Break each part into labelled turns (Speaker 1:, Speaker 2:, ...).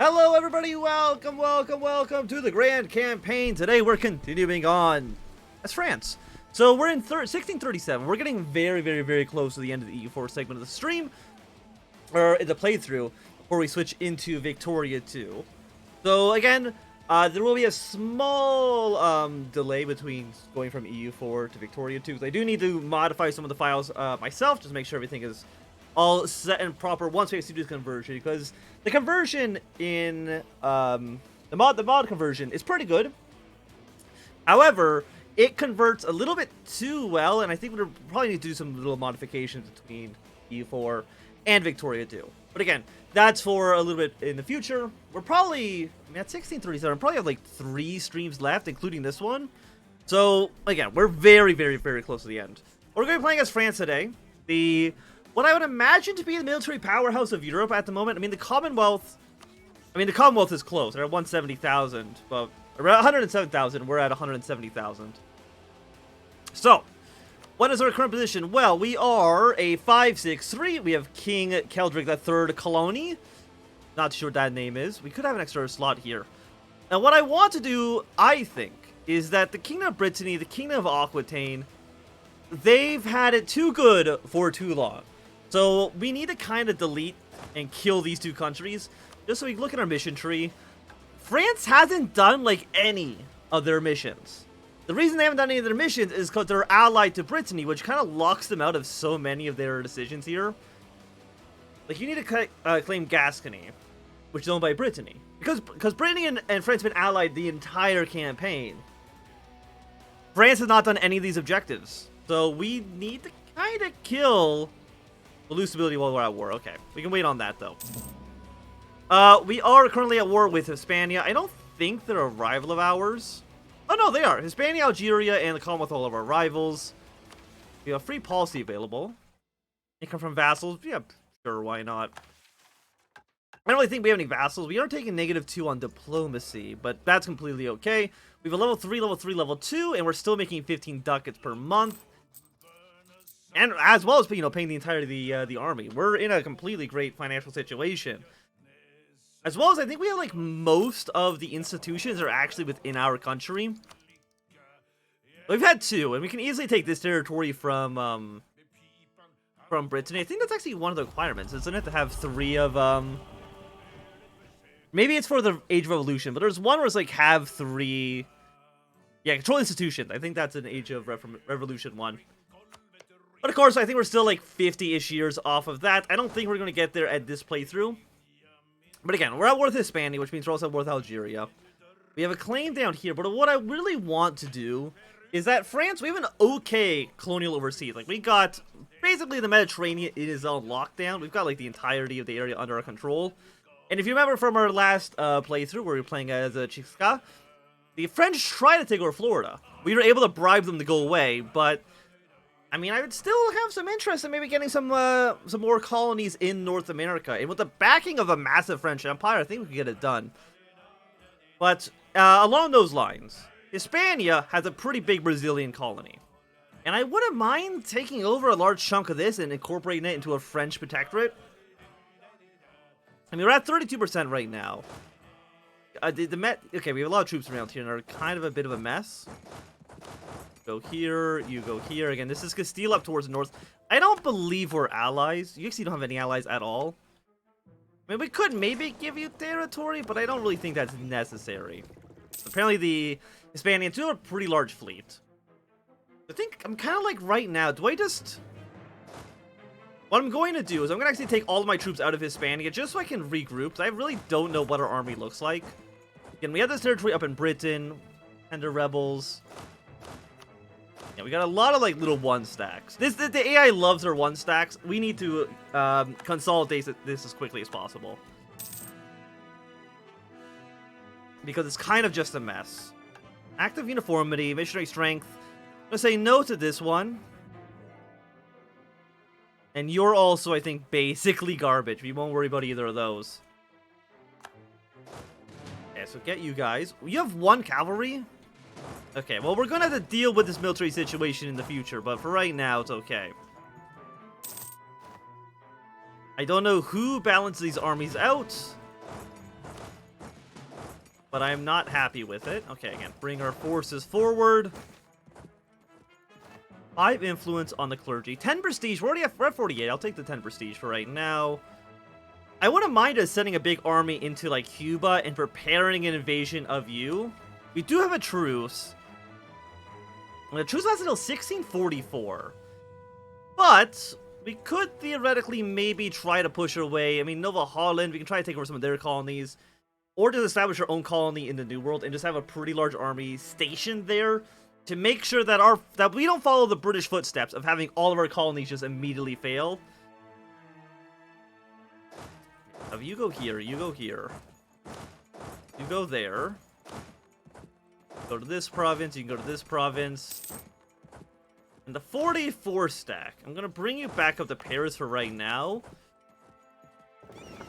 Speaker 1: Hello everybody, welcome to the grand campaign. Today we're continuing on as France. So we're in 1637. We're getting very close to the end of the EU4 segment of the stream, or the playthrough, before we switch into Victoria 2. So again, there will be a small delay between going from EU4 to Victoria 2. I do need to modify some of the files myself, just to make sure everything is all set and proper once we actually do this conversion, because the conversion in the mod conversion is pretty good. However, it converts a little bit too well, and I think we'll probably need to do some little modifications between EU4 and Victoria 2. But again, that's for a little bit in the future. We're probably, I mean, at 1637, probably have like 3 streams left, including this one. So again, we're very close to the end. We're going to be playing as France today. What I would imagine to be the military powerhouse of Europe at the moment. I mean, the Commonwealth is close. They're at 170,000, but around 107,000. We're at 170,000. So, what is our current position? Well, we are a 5-6-3. We have King Keldric III colony. Not sure what that name is. We could have an extra slot here. Now, what I want to do, I think, is that the Kingdom of Brittany, the Kingdom of Aquitaine, they've had it too good for too long. So we need to kind of delete and kill these two countries. Just so we look at our mission tree. France hasn't done like any of their missions. The reason they haven't done any of their missions is because they're allied to Brittany, which kind of locks them out of so many of their decisions here. Like, you need to claim Gascony, which is owned by Brittany. Because Brittany and France have been allied the entire campaign. France has not done any of these objectives. So we need to kind of kill the lose stability while we're at war. Okay, we can wait on that though. We are currently at war with Hispania. I don't think they're a rival of ours. Oh no, they are. Hispania, Algeria, and the Commonwealth are all of our rivals. We have free policy available. Income from vassals. Yeah, sure, why not? I don't really think we have any vassals. We are taking -2 on diplomacy, but that's completely okay. We have a level 3, level 2, and we're still making 15 ducats per month. And as well as, paying the entirety of the army. We're in a completely great financial situation. As well as, I think we have, like, most of the institutions are actually within our country. We've had 2, and we can easily take this territory from Brittany. I think that's actually one of the requirements, isn't it? To have 3 of, maybe it's for the Age of Revolution, but there's one where it's, like, have 3... Yeah, control institutions. I think that's an Age of Revolution one. But of course, I think we're still like 50-ish years off of that. I don't think we're going to get there at this playthrough. But again, we're at war with Hispania, which means we're also at war with Algeria. We have a claim down here, but what I really want to do is that France, we have an okay colonial overseas. Like, we got basically the Mediterranean is on lockdown. We've got like the entirety of the area under our control. And if you remember from our last playthrough, where we were playing as Chicka, the French tried to take over Florida. We were able to bribe them to go away, but... I mean, I would still have some interest in maybe getting some more colonies in North America. And with the backing of a massive French Empire, I think we could get it done. But along those lines, Hispania has a pretty big Brazilian colony. And I wouldn't mind taking over a large chunk of this and incorporating it into a French protectorate. I mean, we're at 32% right now. Okay, we have a lot of troops around here, and they're kind of a bit of a mess. Go here, you go here. Again, this is Castile up towards the north. I don't believe we're allies. You actually don't have any allies at all. I mean, we could maybe give you territory, but I don't really think that's necessary. Apparently, the Hispanians do have a pretty large fleet. I think I'm kind of like right now, do I just... What I'm going to do is I'm going to actually take all of my troops out of Hispania just so I can regroup, because I really don't know what our army looks like. Again, we have this territory up in Britain, and the rebels... Yeah, we got a lot of, like, little 1-stacks. The AI loves their 1-stacks. We need to consolidate this as quickly as possible. Because it's kind of just a mess. Active uniformity, missionary strength. I'm gonna say no to this one. And you're also, I think, basically garbage. We won't worry about either of those. Okay, so get you guys. You have 1 cavalry? Okay, well, we're gonna have to deal with this military situation in the future, but for right now, it's okay. I don't know who balances these armies out. but I'm not happy with it. Okay, again, bring our forces forward. 5 influence on the clergy. 10 prestige. We're at 48. I'll take the 10 prestige for right now. I wouldn't mind us sending a big army into, like, Cuba and preparing an invasion of you. We do have a truce. The truce lasts until 1644. But we could theoretically maybe try to push our way. I mean, Nova Holland, we can try to take over some of their colonies. Or just establish our own colony in the New World and just have a pretty large army stationed there to make sure that we don't follow the British footsteps of having all of our colonies just immediately fail. Now, you go here, you go here. You go there. Go to this province, you can go to this province. And the 44 stack. I'm gonna bring you back up to Paris for right now.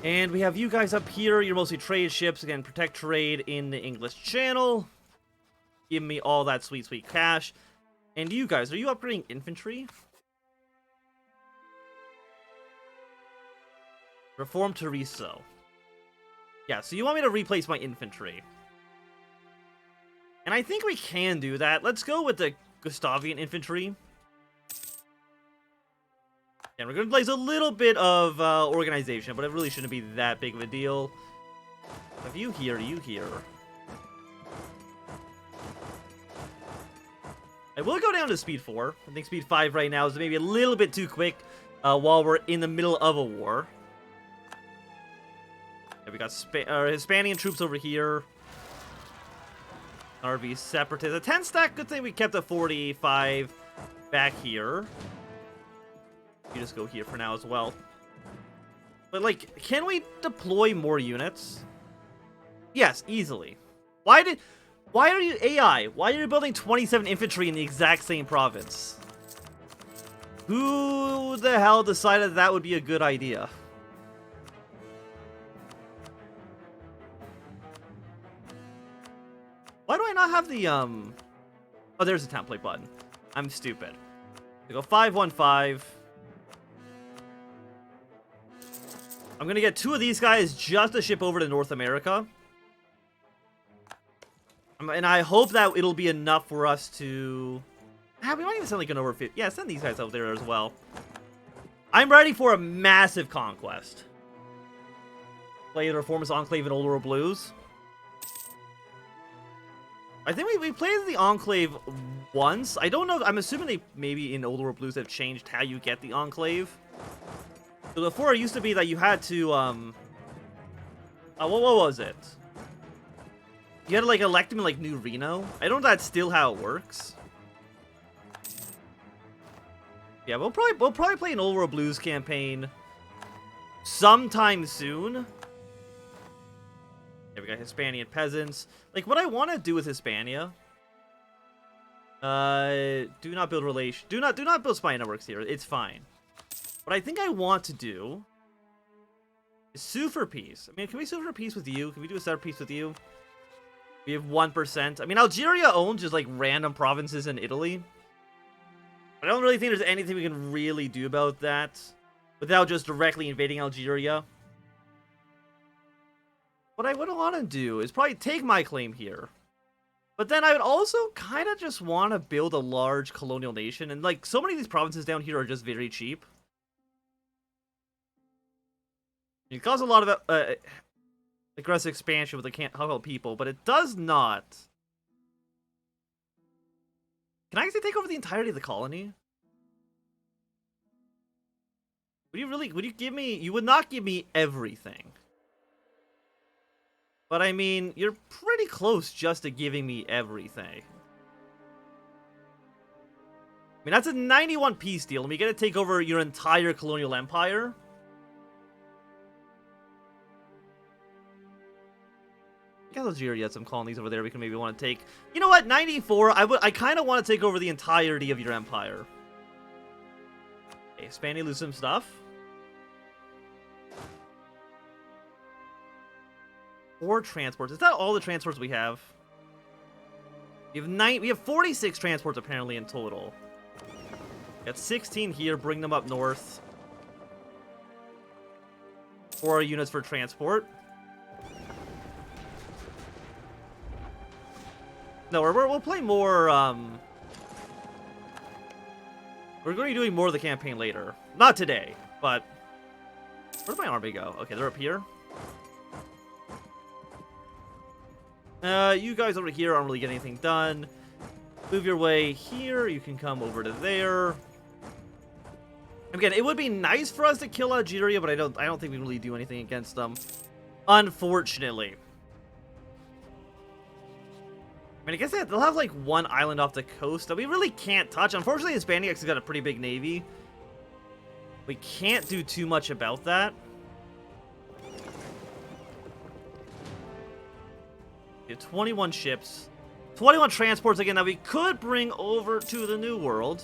Speaker 1: And we have you guys up here. You're mostly trade ships. Again, protect trade in the English Channel. Give me all that sweet, sweet cash. And you guys, are you upgrading infantry? Reform Treviso. Yeah, so you want me to replace my infantry. And I think we can do that. Let's go with the Gustavian infantry. And we're going to place a little bit of organization, but it really shouldn't be that big of a deal. Have you here, you here. I will go down to speed 4. I think speed 5 right now is maybe a little bit too quick while we're in the middle of a war. Yeah, we got Hispanian troops over here. RV separatists. A 10 stack, good thing we kept a 45 back here. You just go here for now as well. But, like, can we deploy more units? Yes, easily. Why are you AI? Why are you building 27 infantry in the exact same province? Who the hell decided that would be a good idea? Why do I not have the, Oh, there's a template button. I'm stupid. We go 515. I'm gonna get 2 of these guys just to ship over to North America. And I hope that it'll be enough for us to... we might even send like an over 50. Yeah, send these guys out there as well. I'm ready for a massive conquest. Play the Reformist Enclave in Old World Blues. I think we played the Enclave once. I don't know. I'm assuming they maybe in Old World Blues have changed how you get the Enclave. So before it used to be that you had to, what was it? You had to, like, elect him in, like, New Reno. I don't know if that's still how it works. Yeah, we'll probably play an Old World Blues campaign sometime soon. Yeah, we got Hispanian peasants. Like, what I want to do with Hispania... do not build relation... Do not build spy networks here. It's fine. What I think I want to do is sue for peace. I mean, can we sue for peace with you? Can we do a separate peace with you? We have 1%. I mean, Algeria owns just, like, random provinces in Italy. I don't really think there's anything we can really do about that without just directly invading Algeria. What I would want to do is probably take my claim here. But then I would also kind of just want to build a large colonial nation. And, like, so many of these provinces down here are just very cheap. It causes a lot of aggressive expansion with the Hostile people, but it does not. Can I actually take over the entirety of the colony? Would you give me... You would not give me everything. But I mean, you're pretty close just to giving me everything. I mean, that's a 91 peace deal, and we get to take over your entire colonial empire. I guess Algeria had some colonies over there we can maybe want to take. You know what? 94. I kind of want to take over the entirety of your empire. Okay, Hispania lose some stuff. 4 transports. Is that all the transports we have? We have 46 transports apparently in total. Got 16 here. Bring them up north. 4 units for transport. No, we'll play more, we're going to be doing more of the campaign later. Not today, but... Where'd my army go? Okay, they're up here. You guys over here aren't really getting anything done. Move your way here. You can come over to there. Again, it would be nice for us to kill Algeria, but I don't think we can really do anything against them. Unfortunately. I mean, I guess they'll have like one island off the coast that we really can't touch. Unfortunately, Hispanics has got a pretty big navy. We can't do too much about that. We have 21 ships. 21 transports again that we could bring over to the New World.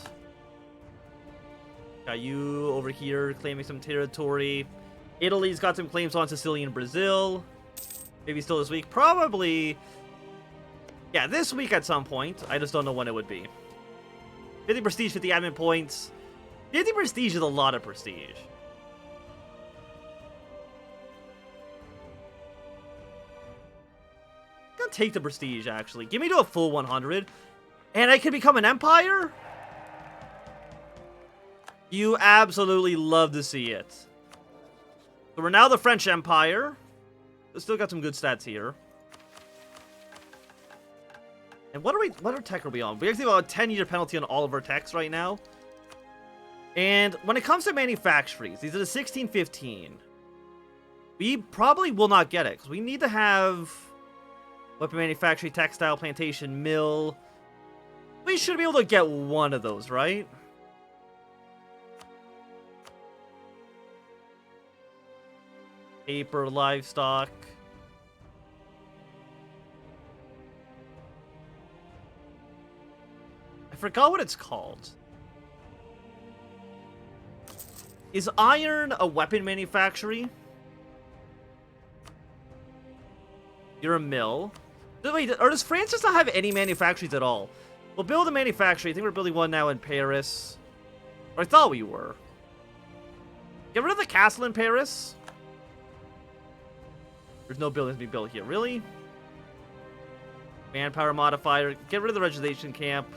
Speaker 1: Got you over here claiming some territory. Italy's got some claims on Sicily and Brazil. Maybe still this week. Probably... Yeah, this week at some point. I just don't know when it would be. 50 prestige, 50 admin points. 50 prestige is a lot of prestige. I'm gonna take the prestige, actually. Give me to a full 100. And I can become an empire? You absolutely love to see it. So we're now the French Empire. We still got some good stats here. And what tech are we on? We actually have a 10-year penalty on all of our techs right now. And when it comes to manufactories, these are the 1615. We probably will not get it, because we need to have weapon manufacturing, textile, plantation, mill. We should be able to get one of those, right? Paper, livestock. I forgot what it's called. Is iron a weapon manufactory? You're a mill. Wait, or does France just not have any manufactories at all? We'll build a manufactory. I think we're building one now in Paris. Or I thought we were. Get rid of the castle in Paris. There's no buildings to be built here. Really? Manpower modifier. Get rid of the registration camp.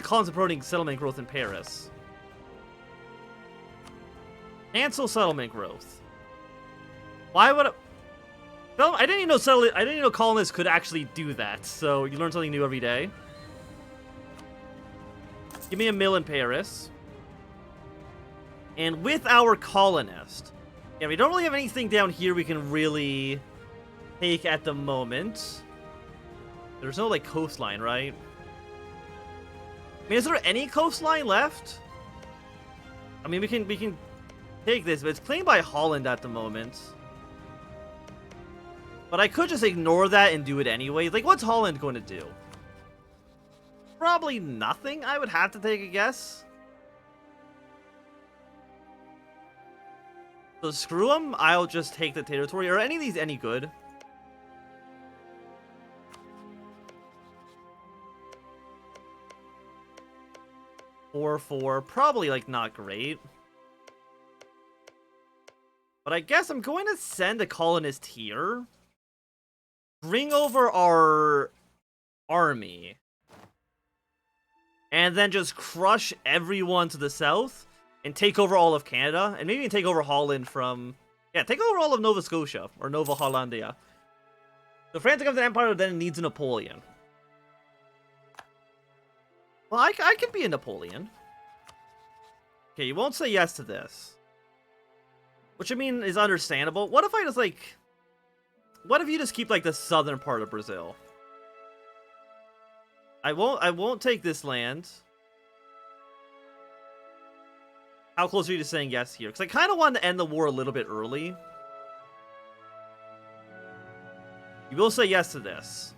Speaker 1: Columns promoting settlement growth in Paris. Cancel settlement growth. Why would I didn't even know colonists could actually do that. So you learn something new every day. Give me a mill in Paris. And with our colonist, yeah, we don't really have anything down here we can really take at the moment. There's no like coastline, right? I mean, is there any coastline left? I mean, we can take this, but it's claimed by Holland at the moment. But I could just ignore that and do it anyway. Like, what's Holland going to do? Probably nothing, I would have to take a guess. So screw them, I'll just take the territory. Are any of these any good? Four, probably like not great. But I guess I'm going to send a colonist here. Bring over our army. And then just crush everyone to the south. And take over all of Canada. And maybe even take over Holland from... Yeah, take over all of Nova Scotia. Or Nova Hollandia. The France becomes an empire then needs a Napoleon. Well, I could be a Napoleon. Okay, you won't say yes to this. Which, I mean, is understandable. What if I just, like... What if you just keep, like, the southern part of Brazil? I won't take this land. How close are you to saying yes here? Because I kind of wanted to end the war a little bit early. You will say yes to this.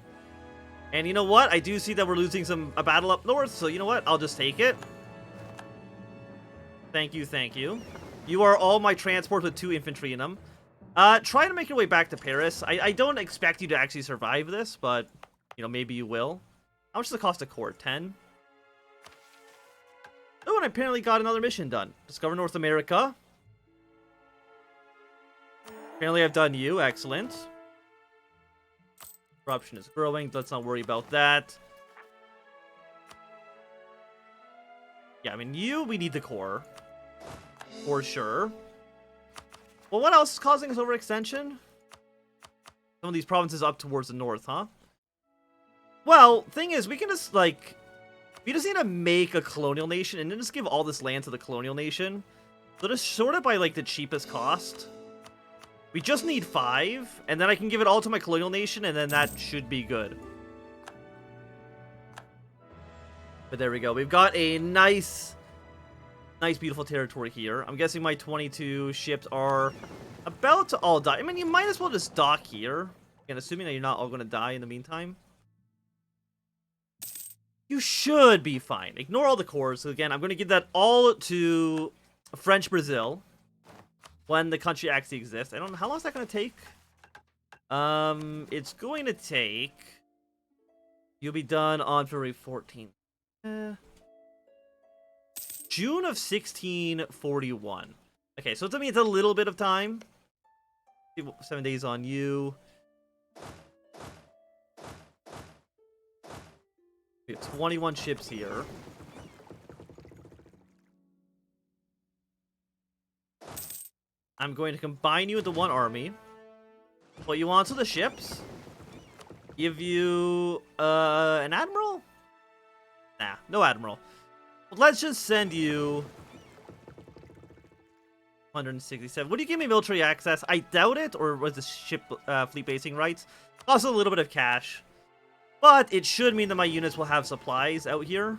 Speaker 1: And you know what? I do see that we're losing a battle up north, so you know what? I'll just take it. Thank you, thank you. You are all my transports with 2 infantry in them. Try to make your way back to Paris. I don't expect you to actually survive this, but, you know, maybe you will. How much does it cost a court? 10? Oh, and I apparently got another mission done. Discover North America. Apparently I've done you. Excellent. Corruption is growing. Let's not worry about that. Yeah, I mean, we need the core. For sure. Well, what else is causing us overextension? Some of these provinces up towards the north, huh? Well, thing is, we can just, like... We just need to make a colonial nation and then just give all this land to the colonial nation. So just sort it by, like, the cheapest cost. We just need 5, and then I can give it all to my colonial nation, and then that should be good. But there we go. We've got a nice, beautiful territory here. I'm guessing my 22 ships are about to all die. I mean, you might as well just dock here. And assuming that you're not all going to die in the meantime. You should be fine. Ignore all the cores. So again, I'm going to give that all to French Brazil. When the country actually exists. I don't know. How long is that going to take? It's going to take... You'll be done on February 14th. June of 1641. Okay, so to me it's a little bit of time. 7 days on you. We have 21 ships here. I'm going to combine you into one army. Put you onto the ships. Give you an admiral? Nah, no admiral. Let's just send you 167. Would you give me military access? I doubt it, or was the ship fleet basing rights? Also a little bit of cash. But it should mean that my units will have supplies out here.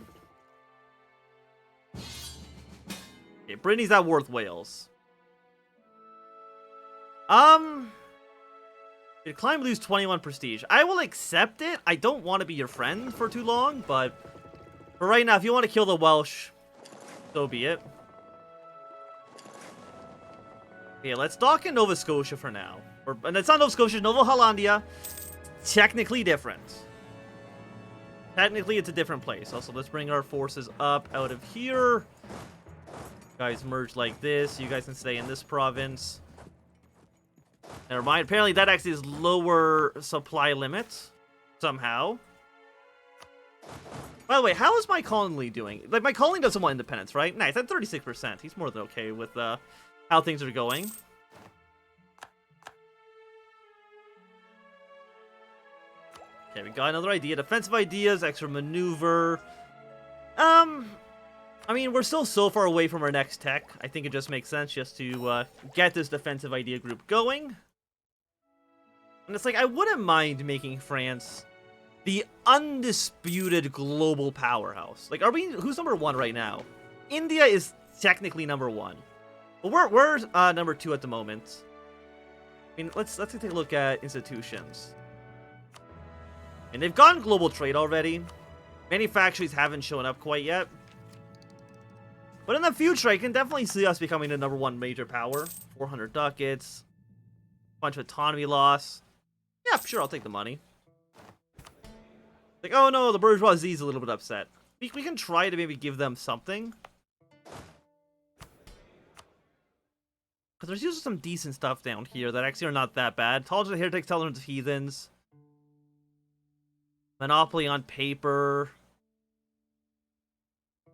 Speaker 1: Okay, Brittany's at Worth Wales. Decline lose 21 prestige. I will accept it. I don't want to be your friend for too long, but for right now, if you want to kill the Welsh, so be it. Okay, let's dock in Nova Scotia for now. And it's not Nova Scotia, Nova Hollandia. Technically different. Technically, it's a different place. Also, let's bring our forces up out of here. You guys merge like this. You guys can stay in this province. Never mind. Apparently, that actually is lower supply limits. Somehow. By the way, how is my colony doing? Like, my colony doesn't want independence, right? Nice. At 36%. He's more than okay with how things are going. Okay, we got another idea. Defensive ideas, extra maneuver. I mean, we're still so far away from our next tech. I think it just makes sense just to get this defensive idea group going. And it's like, I wouldn't mind making France the undisputed global powerhouse. Like, who's number 1 right now? India is technically number 1. But we're number 2 at the moment. I mean, let's take a look at institutions. And they've gone global trade already. Many factories haven't shown up quite yet. But in the future, I can definitely see us becoming the number 1 major power. 400 ducats. Bunch of autonomy loss. Yeah, sure, I'll take the money. Like, oh no, the bourgeoisie is a little bit upset. We can try to maybe give them something. Because there's usually some decent stuff down here that actually are not that bad. Tolerance of heretics, tolerance of heathens. Monopoly on paper.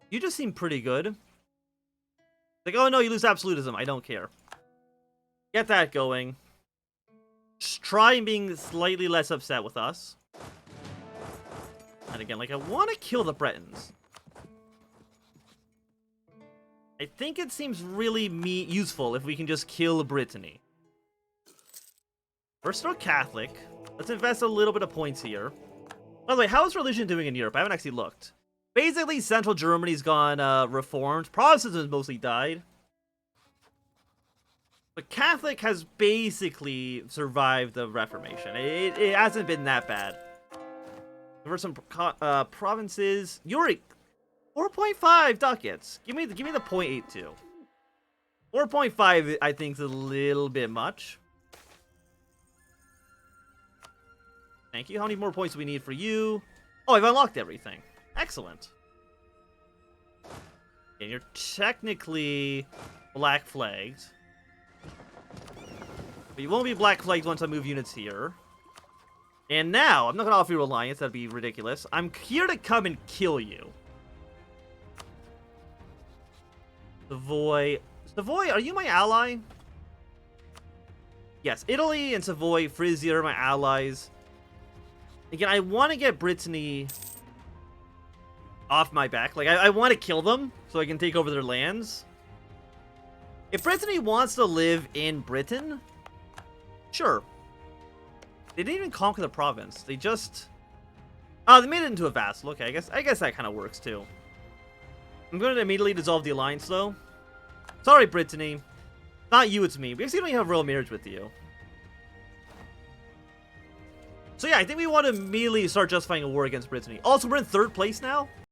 Speaker 1: You just seem pretty good. Like, oh no, you lose absolutism. I don't care. Get that going. Just try being slightly less upset with us. And again, like, I want to kill the Bretons. I think it seems really useful if we can just kill Brittany. We're still Catholic. Let's invest a little bit of points here. By the way, how is religion doing in Europe? I haven't actually looked. Basically, Central Germany's gone reformed. Protestantism mostly died. But Catholic has basically survived the Reformation. It hasn't been that bad. There were some provinces. You're 4.5 ducats. Give me the 0.82. 4.5, I think, is a little bit much. Thank you. How many more points do we need for you? Oh, I've unlocked everything. Excellent. And you're technically black flagged. But you won't be black flagged once I move units here. And now, I'm not going to offer you alliance, that'd be ridiculous. I'm here to come and kill you. Savoy. Savoy, are you my ally? Yes, Italy and Savoy, Frisia are my allies. Again, I want to get Brittany off my back. Like, I want to kill them so I can take over their lands. If Brittany wants to live in Britain, sure. They didn't even conquer the province. They just... Oh, they made it into a vassal. Okay, I guess that kind of works, too. I'm going to immediately dissolve the alliance, though. Sorry, Brittany. Not you, it's me. We actually don't even have royal marriage with you. So yeah, I think we want to immediately start justifying a war against Brittany. Also, we're in 3rd place now.